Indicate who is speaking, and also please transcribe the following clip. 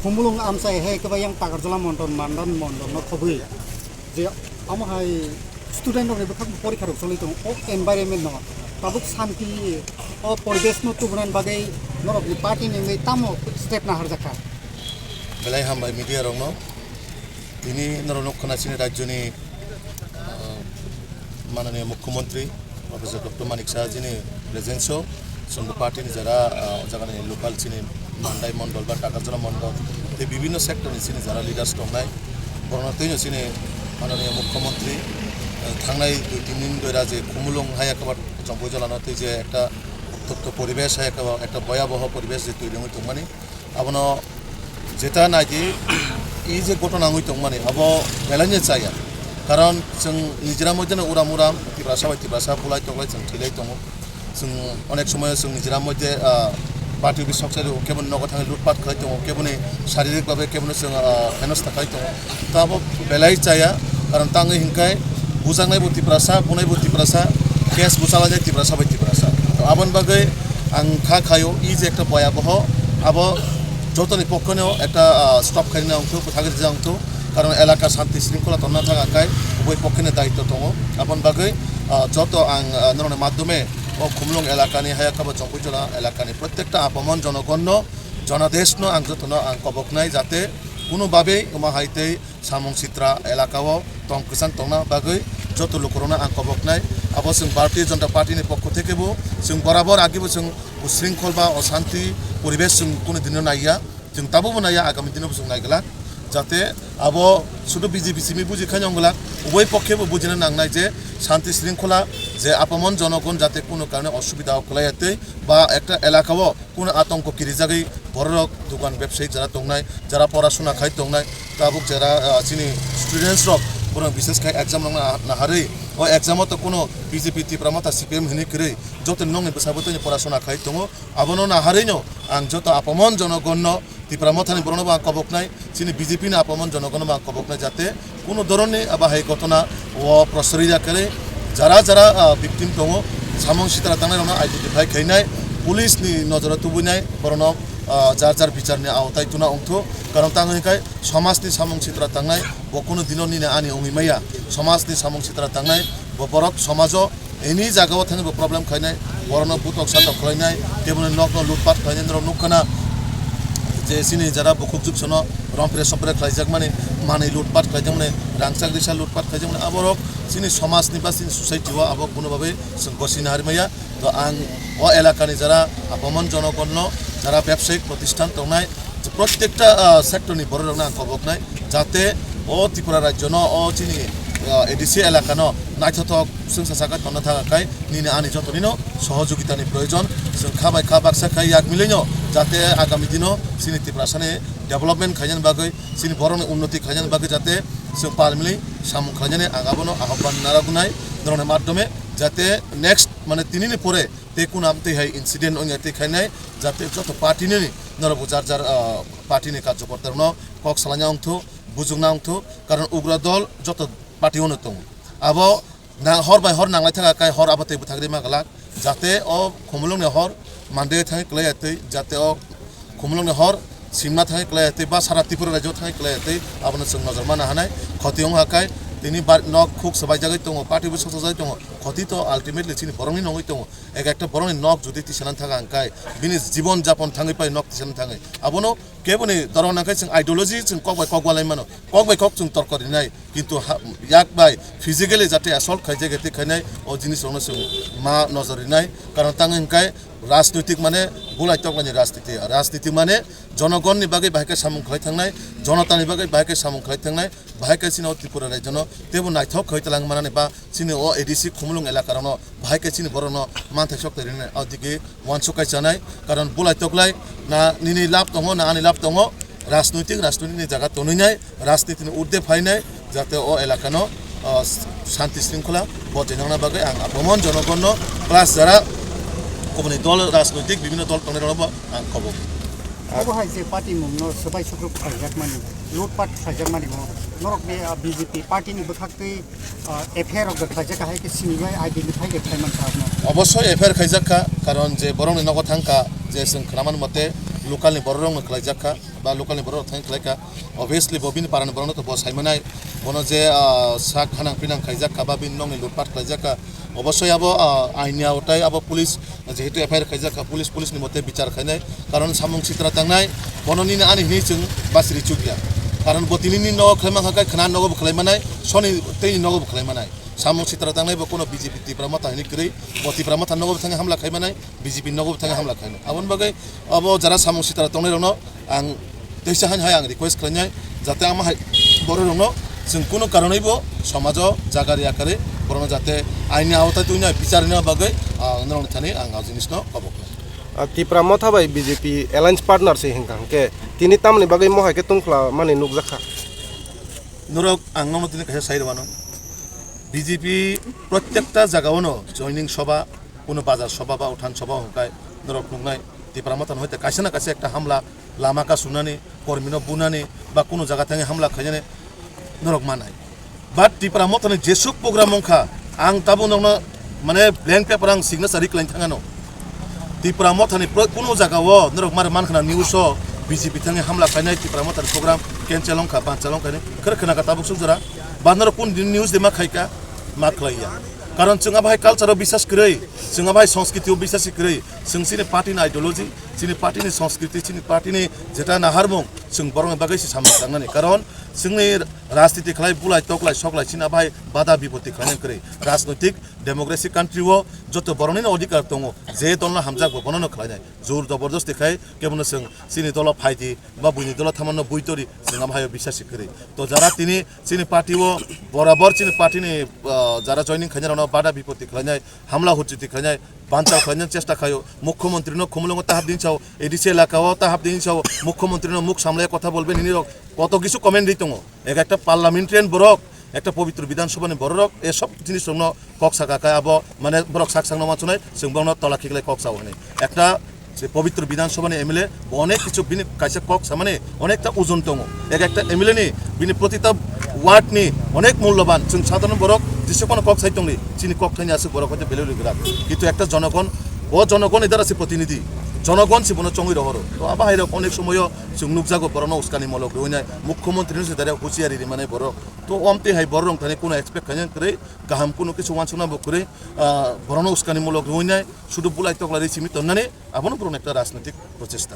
Speaker 1: Khumulwng Amchaini hai kebayang tagarjala monton mandan mondon no khobui je amhai student rok bekhak porikha rok choli tong o environment no tabuk santi o poribesh no tubran bagai norok ni party ni tamo step na harjakha
Speaker 2: belai hambai media rok no ini norok khana sini rajyoni माननीय मुख्यमंत्री professor doctor Manik साहजी ने presence हो संघ party ने जरा जगह ने local सिने मंडाई मंडल बा टाकाजला मंडल ते विभिन्न सेक्टर ने सिने जरा लीडर्स दंनाय बरनतै ने सिने माननीय मुख्यमंत्री थांनाय 2-3 दिन धरे जे खुमुलुंग हायाकबा जंबोजलाना ते जे একটা উত্তপ্ত পরিবেশ হায়াকबा একটা ভয়াবহ পরিবেশ যে তৈরি হইতো মানে আবনো যেটা নাকি এই যে ঘটনা হইতো মানে আবো বেলানি চাইয়া কারণ जों निजरा मध्य उराम उराम तिब्रासा फुलाय तगलाय जों थैलाय दङ जों अनेक समय जों निजरा मध्य पार्टी अफिस सक्सेल केबन नगद थाङै लुटपाट खालाय दङ केबन शारीरिक भाबे केबन जों हेनस्था खालाय दङ ताबो बेलाय जाया कारण ताङै हिंखाय बुजांनाय तिब्रासा बुनाय तिब्रासा केस बुसालाय तिब्रासा आबन बागै आं खायो इ जे একটা ভয়াবহ আবো যতনি পক্ষনেও একটা স্টপ খাইনা অংশ থাগির যা অংশ কারণ এলাকার শান্তি শৃঙ্খলা তন্না থাকায় উভয় পক্ষের দায়িত্ব দङ আপন বাগৈ যত আং নরনের মাধ্যমে ও খুমলুং এলাকানি হায়াকাবা জঙ্গজলা এলাকানি প্রত্যেকটা আপমন জনগণ জনাদেশন আং যতন আং কবকনাই যাতে কোনোভাবেই মাহাইতে সামং চিত্রা এলাকাও টং কচাং টংনা বাগৈ যত লোকরনা আং কবকনাই আবো जों भारतीय जनता पार्टीनि पक्ष থেকেबो जों बराबर आगेबो जों उशृंखल बा अशांति परिवेश जों কোনো দিন नाया जों ताबो नाया आगामी दिनाव जों नायगला যাতে আবো শুধু বিজেপি সিমি বুঝি খাইনংলা উভয় পক্ষেবো বুঝিনা নাংনাই যে শান্তি শৃঙ্খলা যে আপমন জনগণ যাতে কোনো কারণে অসুবিধা হলাইতে বা একটা এলাকাও কোনো আতঙ্ক কিরিজাগৈ বড় দোকান ব্যবসায়ী যারা দংনাই যারা পড়াশোনা খাই দংনাই তাবুক যারা চিনি স্টুডেন্টস রক কোনো বিশেষ খাই এক্সাম নাহারে ও এক্সামত কোনো বিজেপি তিপ্রামতা সিপিএম হিনি করে যত নং বেসাবতনি পড়াশোনা খাই দङ আবনো নাহারেনো আং যত আপমন জনগণ তিপ্রামথানি বরণবা কবকনাই চিনি বিজেপি না আপমন জনগণবা কবকনাই যাতে কোনো ধরনের আবাহাই ঘটনা ও প্রসরিয়া করে যারা যারা ভিকটিম দङ সামং সিতারা তাंनाय रना आइडेन्टिफाइ खायनाय पुलिसनि नजरा तुबुनाय बरन जार বিচারनि आवताय तुना अंथ कारण तांगैखाय समाजनि सामं सित्रा तांनाय बकुनो दिननि आनि अंगिमाया समाजनि सामं सित्रा तांनाय बरक समाजो एनि जागाव थाङो प्रब्लेम खायनाय बरन बुतक सातक खायनाय तेबुन नक लुटपाट खायनाय नुखाना जे सिनि जरा बुखुक जुगसन रमप्रे सम्प्रे खायजाक माने लुटपाट खायजाक माने रांचाक दिसा लुटपाट खायजाक माने आबरक सिनि समाजनि बा सिनि सोसाइटिवा आबो कोनोभाबे जों गसिना हारिमाया तो आं ओ एलाकानि जरा अपमन जनगण যারা ব্যবসায়িক প্রতিষ্ঠান দংনাই প্রত্যেকটা সেক্টরনি বড় রংনা কবকনাই যাতে ও ত্রিপুরা রাজ্য ন ও চিনি এডিসি এলাকা ন নাইথতক जों सासाका तन्ना थाखाय निने आनि जतनिनो सहयोगितानि प्रयोजन जों खाबाय खाबाक्सा खाय याक मिलैनो जाते आगामी दिनो सिनि त्रिपुरासानि डेभलपमेन्ट खायजान बागै सिनि बरनि उन्नति खायजान बागै जाते जों पालमिलि सामु खायजाने आगाबोनो आह्वान नारागुनाय दरনের মাধ্যমে যাতে নেক্সট মানে তিনিনি পরে তে কোন আমতে হাই ইনসিডেন্ট ওঙ্গাতে খাইনাই যাতে যত পার্টিনি নরব যার পার্টিনি কার্যকর্তার ন কক সালাኛ অংথ বুজুংনা অংথ কারণ উগ্র দল যত পার্টি হনো দङ আবো না হর বাই হর নাंलाय थाखाय हर आबाते बुथाग्रि मागला जाते ओ खुमुलुंनि हर मानदे थाङै क्लायाते जाते ओ खुमुलुंनि हर सिमना थाङै क्लायाते बा सारा त्रिपुरा राज्योआव थाङै क्लायाते आबनो जों नजर मानो हानाय खतियं हाकाय তিনি নক খুব সবাই জায়গায় দङ পার্টি অফিস জায়গায় দङ ক্ষতি তো আলটিমেটলি চিনি বরংনি নङै দङ একটা বরংনি নক যদি তিসানাनै থাকা आंखाय बिनि जीवन जापन थाङै पाय नक तिसानानै थाङै आबनो केबनि दरनाखाय जों आइडियोलॉजी जों कगबाय मानो कगबाय जों तर्करिनाय किन्तु याक बाय फिजिकली जाते असल्ट खायजे गेते खायनाय ओ जिनिसनो जों मा नजरिनाय कारण ताङै राजनैतिक माने बुलायतक माने राजनीति माने जनगणनि बागै बाहायके सामुं खाय थांनाय जनतानि बागै बाहायके सामुं खाय थांनाय बाहायके सिनो त्रिपुरा राज्यनो तेबो नायथक खैतलां मानाने बा सिनो ओ एडिसि खुमुलुं एलाकारनो बाहायके सिनो बरनो मानथाय सक्तरिने अदिके वानसुकाय जानाय कारण बुलायतकलाय ना निनि लाभ दङ ना आनि लाभ दङ রাজনৈতিক জায়গা তনইনাই রাজনীতিनि ঊর্ধ্বে ফাইনাই যাতে ও এলাকানো শান্তি শৃঙ্খলা বজায় রাখা বাকে आं आबमन জনগণ প্লাস যারা কমনি দল রাজনৈতিক বিভিন্ন দল তংনাই রব आं खबर
Speaker 1: अबहाय जे पाटिमुं न सबाय सुग्रुप खायजाक मानि लुटपाट खायजाक मानि नरक बे बीजेपी पार्टीनि बखाक्तै एफआईआर अफ खायजाक हाय के सिनिबाय आइडेन्टिफाइ खायमान साबना
Speaker 2: অবশ্যই এফআইআর খাইজাকা কারণ যে বরং নগ থাকা যে जों खोनामान मते लोकालनि बरं खालायजाका बा लोकालनि बर थां खालायका अभियसलि बबिन पारानि बरं तो बसायमनाय बनो जे साक खानां पिनां खायजाका बा बिन नंनि लुटपाट खालायजाका অবশ্যই আবো আইনি আওতায় আবো পুলিশ যেহেতু এফআইআর খাইজাকা পুলিশनि মতে বিচার খাইনাय কারণ সামুং চিত্রা তাंनाय বনनि आनि हिनि जों बासिरि चुगिया কারণ বতিनि नग खालायमा हाकाय खोना नग खालायमानाय सनि तैनि नग खालायमानाय सामुं चित्रा तांनाय बो कोनो बीजेपी तिप्रामा ताहिनि गरै बतिप्रामा थांनांगौ थाङै हामला खायमानाय बीजेपी नगौ थाङै हामला खायनाय आबन बागै अब जरा सामुं चित्रा तांनाय रनो आं दैसा हाय आं रिक्वेस्ट खालायनाय जाते आमा बर रनो जों कोनो कारनैबो समाजाव जागारि आकारै बरनो जाते आइनि आवताय तुइना बिचारनि बागै नरनि थानि आं जिनिसनो खबर
Speaker 3: तिप्रामा थाबाय बीजेपी एलायन्स पार्टनार से हिंकां के तिनि तामनि बागै महाय के तुंख्ला माने नुकजाखा
Speaker 2: नरक आं ननो तिनि खाय साइरवानो बीजेपी प्रत्येकटा जागावनो जयनिं सभा कोनो बाजार सभा बा उठान सभा हकाय नरक नुंनाय तिप्रामातान हयते कायसे ना कायसे एकटा हामला लामाका सुनानै कर्मिनो बुनानै बा कोनो जागा थाङै हामला खायनानै नरक मानाय बाट तिप्रामातान जेसुक प्रग्राम मंखा आं ताबो नंनो माने ब्लेंक पेपर आं सिगनेचार क्लाइन थाङानो तिप्रामातानि कोनो जागाव नरक मार मानखना निउस बीजेपी थाङै हामला खायनाय तिप्रामातान प्रग्राम केन्सेल लंखा बानचा लंखाने खरखना का ताबुक सुजरा बानर कुन निउस देमा खायका मा खालाया कारण जोंहा बाहाय कालचाराव बिसास करै जोंहा बाहाय संस्कृतियाव बिसास करै जों सिनि पार्टीनि आइडियोलॉजी सिनि पार्टीनि संस्कृति सिनि पार्टीनि जेटा नाहारमुं जों बरं बागैसो सामलायनानै कारण जोंनि राजनीति खालाय बुलाय तकलाय सकलाय सिना बाहाय बादा बिपत्ति खालायनाय करै राजनैतिक डेमोक्रेसि कान्ट्रिव जत बरंनि अधिकार दङ जे दलना हामजाखौ बननो खालायनाय जोर जबरदस्ति खाय केबन जों सिनि दल फायदि बा बुनि दल थामानो बुइतरि जोंहा बाहाय बिसास करै तो जारा तिनि सिनि पार्टीव बराबर सिनि पार्टीनि जारा जयनिं खायनाय बादा बिपत्ति खालायनाय हामला हुज्जुति खालायनाय बानचाव खालायनाय चेष्टा खायो मुख्यमंत्रीनो खुमुलुंग ताहाब दिनसाव एडिसि एलाकाव ताहाब दिनसाव मुख्यमंत्रीनो मुख सामलाय কথা বলবেন ইনি কত কিছু কমেন্ট দিতङ একটা পার্লামেন্টারিয়ান বরক একটা পবিত্র বিধানসভাनि বরক এসব জিনিস রং কক্সাকাকাय আব মানে বরক সাকসাংনো মাছনাय जों বংন তলাখিগলাই কক্সাव হনে একটা যে পবিত্র বিধানসভাनि এমএলএ অনেক কিছু বিনি কাইসা কক্সা মানে অনেকটা ওজন দङ একটা এমএলএ नि বিনি প্রতিটা ওয়ার্ডनि অনেক মূল্যবান जों সাধারণ বরক যেসকোনো কক্সাই দংনি চিনি কক্সাইনি আছে বরক হতে বেলে লইগরা কিন্তু একটা জনগণ ও জনগণ এদার আছে প্রতিনিধি জনগণ জীবন চঙ্গি রহর তো বাহিরে অনেক সময় जों नुकजागो बरनो उस्कानि मलक रोइनाय मुख्यमंत्री से दारे हुसियारि माने बर तो अमते हाय बरं थाने कोनो एक्सपेक्ट खायन करे गाहाम कोनो किछु वानसना बकरे बरनो उस्कानि मलक रोइनाय शुधु बुलाय तकलारि सिमि तन्नाने आबनो बरन एकटा राजनैतिक प्रचेष्टा